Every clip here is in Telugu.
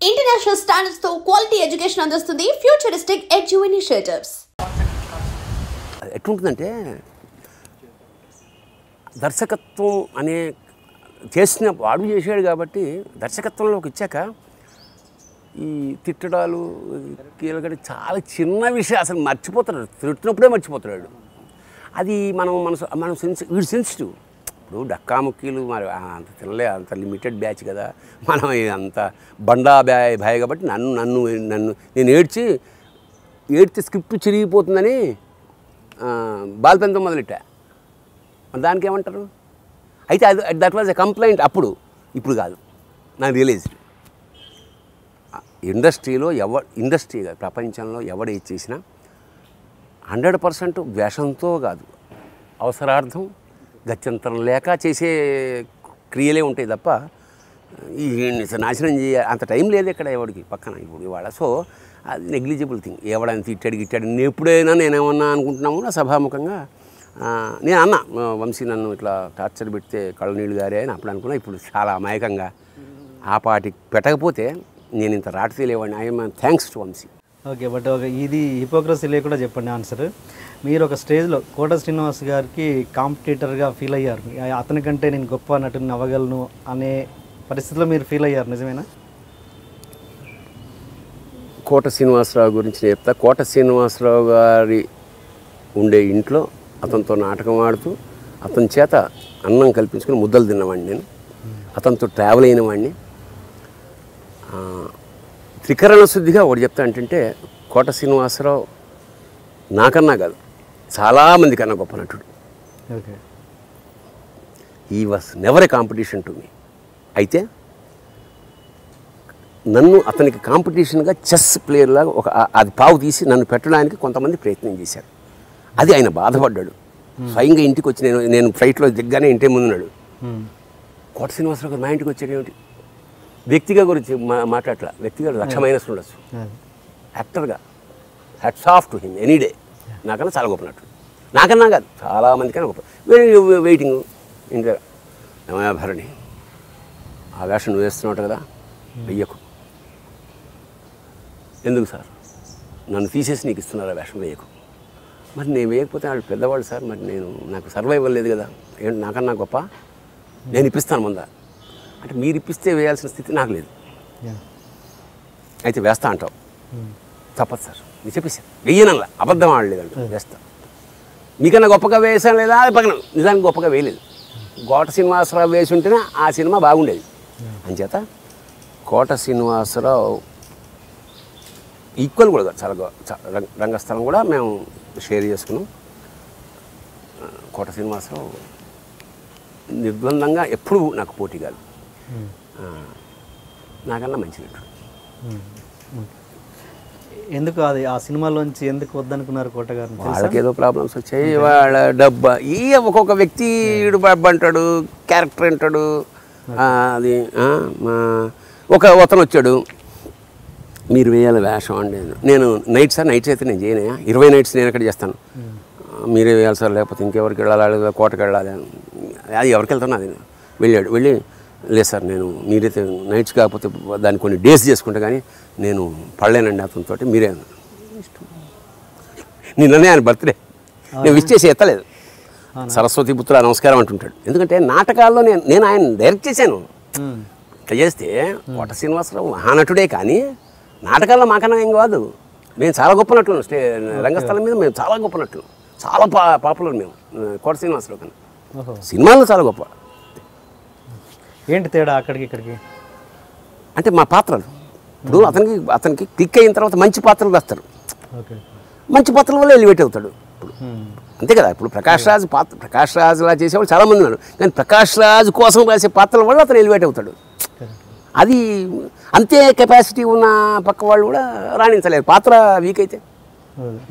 ఇంటర్నేషనల్ స్టాండర్డ్స్ తో క్వాలిటీ ఎడ్యుకేషన్ అందిస్తుంది ఫ్యూచరిస్టిక్ ఎడ్యు ఇనిషియేటివ్స్. ఎట్లుంటుందంటే దర్శకత్వం అనే చేసిన వాడు చేశాడు కాబట్టి దర్శకత్వంలోకి ఇచ్చాక ఈ తిట్టడాలు కీలకటి చాలా చిన్న విషయం అసలు మర్చిపోతాడు, తిట్టినప్పుడే మర్చిపోతాడు. అది మనం వీడు సెన్సిటివ్. ఇప్పుడు డక్కాముక్కీలు మరి అంత తినలే, అంత లిమిటెడ్ బ్యాచ్ కదా మనం, అంత బండా భయ కాబట్టి నన్ను నేను ఏడ్చి స్క్రిప్ట్ చిరిగిపోతుందని బాల్పెంతో మొదలెట్టా. దానికి ఏమంటారు? అయితే అది దట్ వాజ్ ఎ కంప్లైంట్ అప్పుడు, ఇప్పుడు కాదు. నాకు రియలైజ్డ్ ఇండస్ట్రీలో ఇండస్ట్రీ కాదు, ప్రపంచంలో ఎవడు ఏది చేసినా 100% వేషంతో కాదు, అవసరార్థం గత్యంతరం లేక చేసే క్రియలే ఉంటాయి తప్ప ఈ నాశనం అంత టైం లేదు ఇక్కడ ఎవడికి పక్కన ఇప్పుడు ఇవాళ. సో అది నెగ్లిజిబుల్ థింగ్. ఎవడని తిట్టాడు ఎప్పుడైనా నేనేమన్నా అనుకుంటున్నాము నా సభాముఖంగా నేను అన్నా, వంశీ నన్ను ఇట్లా టార్చర్ పెడితే కళ్ళ నీళ్ళు గారే అని అప్పుడు అనుకున్నా. ఇప్పుడు చాలా అమాయకంగా ఆ పాటికి పెట్టకపోతే నేను ఇంత రాటు తెలియవాడిని. I'm thanks to Vamshi. Okay, but ఇది హిపోక్రసీ లేకుండా చెప్పండి ఆన్సర్. మీరు ఒక స్టేజ్లో కోట శ్రీనివాస్ గారికి కాంపిటీటర్గా ఫీల్ అయ్యారు, అతనికంటే నేను గొప్ప నటుని అవ్వగలను అనే పరిస్థితిలో మీరు ఫీల్ అయ్యారు, నిజమేనా? కోట శ్రీనివాసరావు గురించి చెప్తా. కోట శ్రీనివాసరావు గారి ఉండే ఇంట్లో అతనితో నాటకం ఆడుతూ అతని చేత అన్నం కల్పించుకుని ముద్దలు తిన్నవాడిని నేను. అతనితో ట్రావెల్ అయిన వాడిని. త్రికరణ శుద్ధిగా ఒకటి చెప్తా అంటే కోట శ్రీనివాసరావు నాకన్నా కాదు చాలామంది కన్నా గొప్ప నటుడు. Okay, he was never a competition to me. అయితే నన్ను అతనికి కాంపిటీషన్గా చెస్ ప్లేయర్లాగా అది పావు తీసి నన్ను పెట్టడానికి కొంతమంది ప్రయత్నం చేశారు. అది ఆయన బాధపడ్డాడు. స్వయంగా ఇంటికి వచ్చి నేను ఫ్లైట్లో దిగ్గానే ఇంటి ముందున్నాడు. కోట శ్రీనివాసరావు గారు మా ఇంటికి వచ్చాడు ఏమిటి? వ్యక్తిగా గురించి మాట్లాడట్లా, వ్యక్తిగా 1,00,000 మైనస్ ఉండొచ్చు. యాక్టర్గా hats off to him any day. నాకన్నా చాలా గొప్ప నటుడు, నాకన్నా కాదు చాలామందికన్నా గొప్ప. వెయిటింగ్ ఇంకా భరణి ఆ వేషం నువ్వు వేస్తున్నావు కదా, వెయ్యకు. ఎందుకు సార్ నన్ను తీసేసి నీకు ఇస్తున్నారు ఆ వేషం? వేయకు. మరి నేను వేయకపోతే వాళ్ళు పెద్దవాళ్ళు సార్, మరి నాకు సర్వైవల్ లేదు కదా, ఏంటి నాకన్నా గొప్ప, నేను ఇప్పిస్తాను ముందా అంటే మీరు ఇప్పిస్తే వేయాల్సిన స్థితి నాకు లేదు. అయితే వేస్తా అంటావు, తప్పదు సార్ నేను చెప్పేసాను. వెయ్యనల్లా అబద్ధం ఆడలేదంట, వేస్తా. మీకన్నా గొప్పగా వేసాను లేదా అది పక్కన, నిజానికి గొప్పగా వేయలేదు. కోట శ్రీనివాసరావు వేసి ఉంటేనే ఆ సినిమా బాగుండేది. అంచేత కోట శ్రీనివాసరావు ఈక్వల్ కూడా చాలా రంగస్థలం కూడా మేము షేర్ చేసుకున్నాం. కోట శ్రీనివాసరావు నిర్బంధంగా ఎప్పుడు నాకు పోటీ కాదు, నాకన్నా మంచి నటుడు. ఎందుకు అది ఆ సినిమాలోంచి ఎందుకు వద్దనుకున్నారు కోట గారు? వాళ్ళకి ఏదో ప్రాబ్లమ్స్ వచ్చాయి, వాళ్ళ డబ్బా ఒక్కొక్క వ్యక్తి డబ్బు అంటాడు, క్యారెక్టర్ అంటాడు. అది అతను వచ్చాడు, మీరు వేయాలి వేషం అండి. నేను నైట్ సార్, నైట్స్ అయితే నేను చేయనయా, 20 నైట్స్ నేను ఎక్కడ చేస్తాను, మీరే వేయాలి సార్, లేకపోతే ఇంకెవరికి వెళ్ళాలి, కోటకి వెళ్ళాలి. అది ఎవరికి వెళ్తాను, అది వెళ్ళి లేదు సార్ నేను మీరైతే నైట్స్ కాకపోతే దాన్ని కొన్ని డేస్ చేసుకుంటే కానీ నేను పడలేనండి అతనితో, మీరే నిన్ననే ఆయన బర్త్డే, నేను విష్ చేసి ఎత్తలేదు. సరస్వతి పుత్ర నమస్కారం అంటుంటాడు. ఎందుకంటే నాటకాల్లో నేను ఆయన డైరెక్ట్ చేశాను. ఇట్లా చేస్తే కోట శ్రీనివాసరావు మహానటుడే కానీ నాటకాల్లో మాకన్నా ఏం కాదు. మేము చాలా గొప్ప నటులు, రంగస్థలం మీద మేము చాలా గొప్ప నటులు, చాలా పాపులర్ మేము కోట శ్రీనివాసరావు కన్నా. సినిమాల్లో చాలా గొప్ప. ఏంటి తేడా అక్కడికి ఇక్కడికి? అంటే మా పాత్రలు ఇప్పుడు అతనికి క్లిక్ అయిన తర్వాత మంచి పాత్రలు రాస్తారు, మంచి పాత్రల వల్ల ఎలివేట్ అవుతాడు. ఇప్పుడు అంతే కదా. ఇప్పుడు ప్రకాష్ రాజ్లా చేసేవాళ్ళు చాలామంది ఉన్నారు, కానీ ప్రకాష్ రాజ్ కోసం రాసే పాత్రల వల్ల అతను ఎలివేట్ అవుతాడు. అది అంతే కెపాసిటీ ఉన్న పక్క వాళ్ళు కూడా రాణించలేరు. పాత్ర వీక్ అయితే,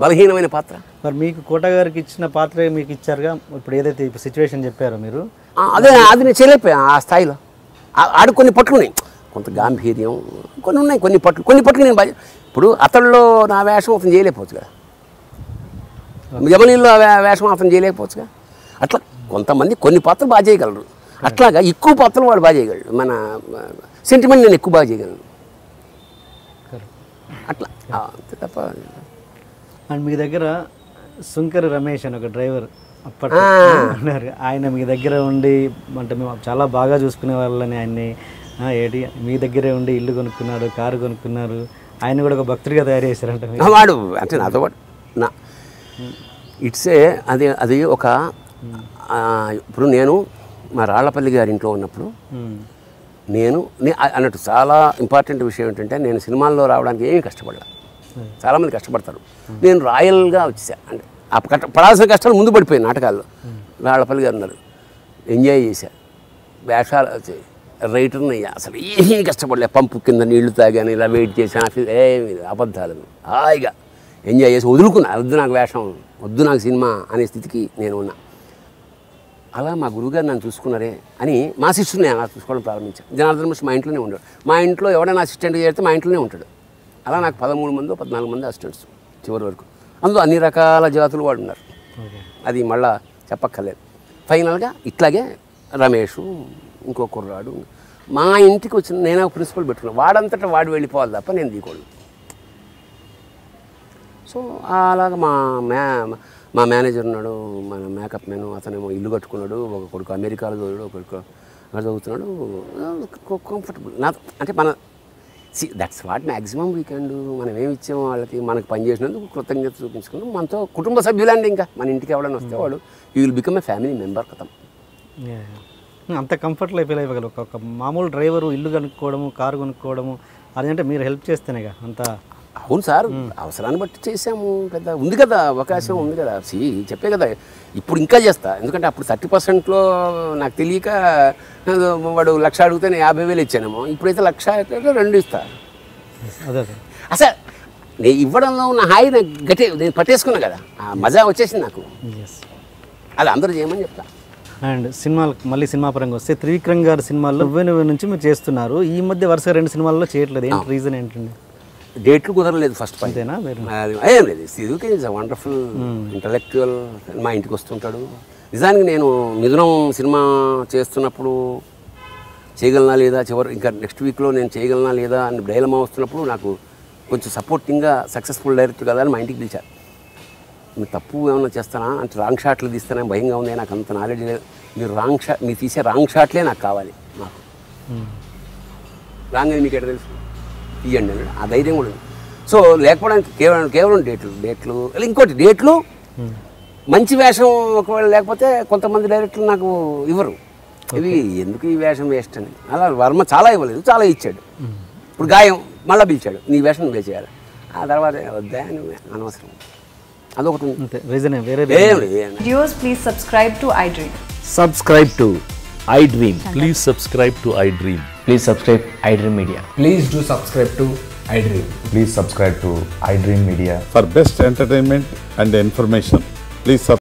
బలహీనమైన పాత్ర. మరి మీకు కోట గారికి ఇచ్చిన పాత్ర మీకు ఇచ్చారుగా, ఇప్పుడు ఏదైతే సిచ్యువేషన్ చెప్పారో మీరు, అది నేను చేయలేకపోయా ఆ స్థాయిలో. ఆడు కొన్ని పట్లు ఉన్నాయి, కొంత గాంభీర్యం కొన్ని ఉన్నాయి, కొన్ని పట్లు నేను ఇప్పుడు అతడిలో నా వేషం అతను చేయలేకపోవచ్చు కదా, జమనీల్లో వేషం అతను చేయలేకపోవచ్చుగా. అట్లా కొంతమంది కొన్ని పాత్రలు బాగా చేయగలరు, అట్లాగా ఎక్కువ పాత్రలు వాడు బాగా చేయగలడు. మన సెంటిమెంట్ నేను ఎక్కువ బాగా చేయగలను. అట్లా అంతే తప్ప. అండ్ మీ దగ్గర సుంకర రమేష్ అని ఒక డ్రైవర్ అప్పట్లో ఉన్నారు. ఆయన మీ దగ్గర ఉండి అంటే మేము చాలా బాగా చూసుకునే వాళ్ళని ఆయన్ని ఏంటి మీ దగ్గరే ఉండి ఇల్లు కొనుక్కున్నాడు, కారు కొనుక్కున్నారు. ఆయన కూడా ఒక భక్తుడిగా తయారు చేశారంట. వాడు అంటే నాతో పాటు ఇట్సే అది ఒక ఇప్పుడు నేను మా రాళ్లపల్లి గారి ఇంట్లో ఉన్నప్పుడు నేను అన్నట్టు చాలా ఇంపార్టెంట్ విషయం ఏంటంటే నేను సినిమాల్లో రావడానికి ఏమీ కష్టపడలా. చాలామంది కష్టపడతారు, నేను రాయల్గా వచ్చేసా. అంటే ఆ పడాల్సిన కష్టాలు ముందు పడిపోయాయి. నాటకాల్లో రాళ్లపల్లి గారు ఉన్నారు, ఎంజాయ్ చేశా. వేషాలు రైటర్ని అయ్యా, అసలు ఏమీ కష్టపడలే. పంపు కింద నీళ్లు తాగాను, ఇలా వెయిట్ చేశాను, ఏమి అబద్ధాలు. హాయిగా ఎంజాయ్ చేసి వదులుకున్నా. వద్దు నాకు వేషం, వద్దు నాకు సినిమా అనే స్థితికి నేను ఉన్నా. అలా మా గురువుగారు నన్ను చూసుకున్నారే అని మా శిష్యుని అలా చూసుకోవడం ప్రారంభించాను. జనార్దన్ మిశ్ర మా ఇంట్లోనే ఉంటాడు. మా ఇంట్లో ఎవడైనా అసిస్టెంట్గా చేరితే మా ఇంట్లోనే ఉంటాడు. అలా నాకు 13 మంది 14 మంది అసిస్టెంట్స్ చివరి వరకు. అందులో అన్ని రకాల జాతులు వాడు ఉన్నారు. అది మళ్ళా చెప్పక్కర్లేదు. ఫైనల్గా ఇట్లాగే రమేష్ ఇంకో కుర్రాడు మా ఇంటికి వచ్చిన నేను ప్రిన్సిపల్ పెట్టుకున్నాను. వాడంతటా వాడు వెళ్ళిపోవాలి తప్ప నేను దిగోడు. సో అలాగా మా మేనేజర్ ఉన్నాడు, మన మేకప్ మెను, అతనేమో ఇల్లు కట్టుకున్నాడు. ఒక కొడుకు అమెరికాలో చదువుడు, ఒక కొడుకు అక్కడ చదువుతున్నాడు. కంఫర్టబుల్ నాతో. అంటే మన that's what maximum we can do. మనం ఏమి ఇచ్చామో వాళ్ళకి, మనకు పని చేసినందుకు కృతజ్ఞత చూపించుకున్నాం. మనతో కుటుంబ సభ్యులండి. ఇంకా మన ఇంటికి ఎవడైనా వస్తే వాడు you will become a family member కథం. అంత కంఫర్ట్లో ఫీల్ అయిపోగలరు. ఒక మామూలు డ్రైవరు ఇల్లు కొనుక్కోవడము, కారు కొనుక్కోవడము అదంటే మీరు హెల్ప్ చేస్తేనేగా అంత. అవును సార్, అవసరాన్ని బట్టి చేసాము. పెద్ద ఉంది కదా, అవకాశం ఉంది కదా. చెప్పే కదా, ఇప్పుడు ఇంకా చేస్తా. ఎందుకంటే అప్పుడు 30%లో నాకు తెలియక వాడు 1,00,000 అడిగితే నేను 50,000 ఇచ్చానేమో. ఇప్పుడైతే 1,00,000 2 ఇస్తా. అదే అసలు నేను ఇవ్వడంలో ఉన్న హాయి నాకు నేను పట్టేసుకున్నా కదా, ఆ మజా వచ్చేసింది నాకు. అది అందరూ చేయమని చెప్తా. అండ్ సినిమాలకు మళ్ళీ సినిమా పరంగా వస్తే త్రివిక్రమ్ గారి సినిమాల్లో నువ్వే నుంచి మీరు చేస్తున్నారు. ఈ మధ్య వరుసగా 2 సినిమాల్లో చేయట్లేదు. ఏంటి రీజన్ ఏంటండి? డేట్లు కుదరలేదు ఫస్ట్. అంతేనా? ఏం లేదు. సిధుకి ఈజ్ వండర్ఫుల్ ఇంటలెక్చువల్. మా ఇంటికి వస్తుంటాడు. నిజానికి నేను మిథునం సినిమా చేస్తున్నప్పుడు చేయగలనా లేదా, ఇంకా నెక్స్ట్ వీక్లో నేను చేయగలనా లేదా అని డైలమా వస్తున్నప్పుడు నాకు కొంచెం సపోర్టింగ్గా సక్సెస్ఫుల్ డైరెక్టర్ కదా అని మా ఇంటికి పిలిచారు. మీరు తప్పు ఏమన్నా చేస్తానా అంటే రాంగ్ షాట్లు తీస్తానా భయంగా ఉంది, నాకు అంత నాలెడ్జ్ లేదు. మీరు తీసే రాంగ్ షాట్లే నాకు కావాలి. నాకు రాంగ్ అని మీకు ఎక్కడ తెలుసు, తీయండి అన్నాడు. ఆ ధైర్యం కూడా ఉంది. సో లేకపోవడానికి కేవలం డేట్లు ఇంకోటి డేట్లు మంచి వేషం ఒకవేళ లేకపోతే కొంతమంది డైరెక్టర్లు నాకు ఇవ్వరు. ఇవి ఎందుకు ఈ వేషం వేస్ట్ అని. అలా వర్మ చాలా ఇవ్వలేదు, చాలా ఇచ్చాడు. ఇప్పుడు గాయం మళ్ళీ పిలిచాడు, నీ వేషం నువ్వే చేయాలి. ఆ తర్వాత వద్దా నువ్వే అనవసరం, అదొకటి ఉంది. రీజన్ వేరే Viewers, please subscribe to iDream. Subscribe to iDream. Please subscribe to iDream. Please subscribe iDream Media. Please do subscribe to iDream. Please subscribe to iDream Media. For best entertainment and information, please subscribe.